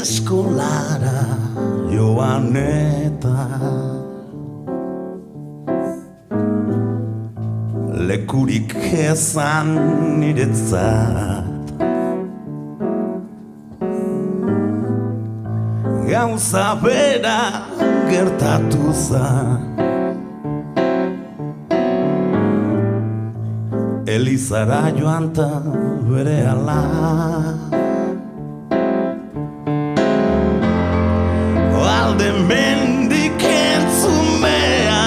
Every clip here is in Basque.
Eskolara joan eta lekurik ezan niretzat, gauza bera gertatu zan. Elizara joan ta berehala alde mendik entzumea,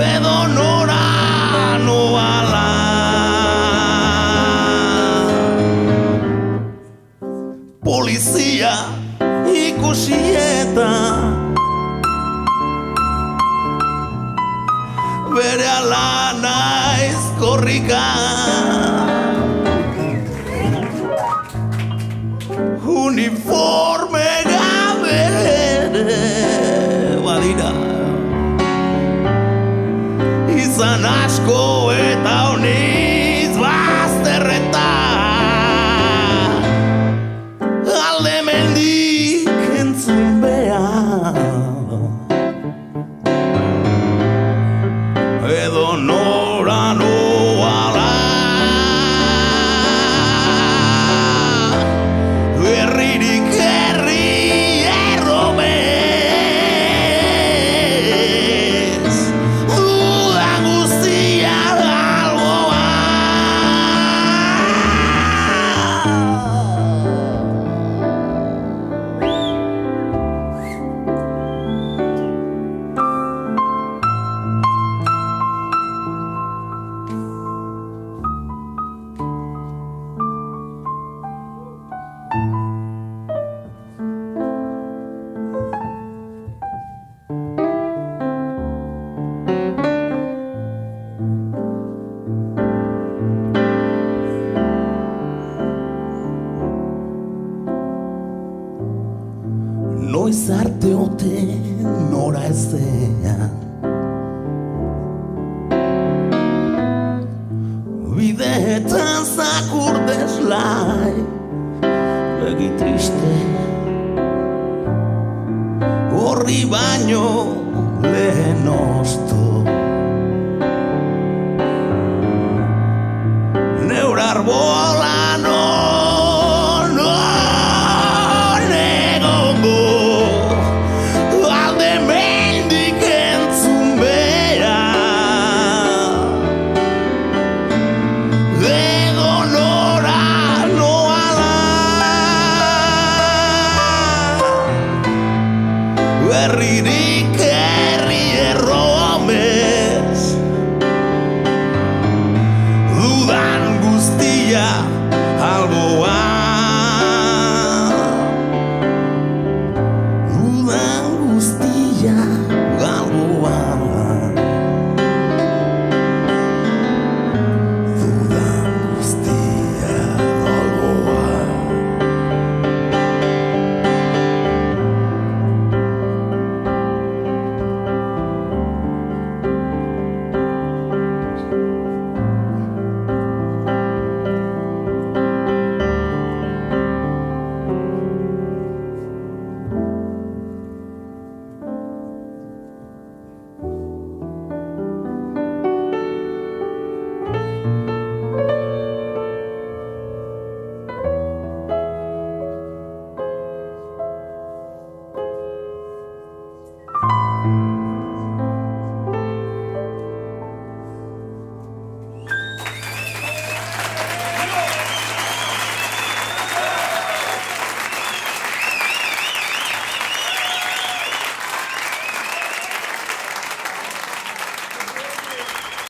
edo nora noala. Polizia ikusi eta berehala naiz korrika, uniforme gabe ere badira, izan asko eta honiz bazterreta, alde mendik entzun behar, edo nora noala. Herririk herri erromez, duda guztia alboa. Noiz arte ote nora ezean, bideetan zakur deslai, begi triste, horri baino lehen osto, neur arbola herririk herri erromez, dudan guztia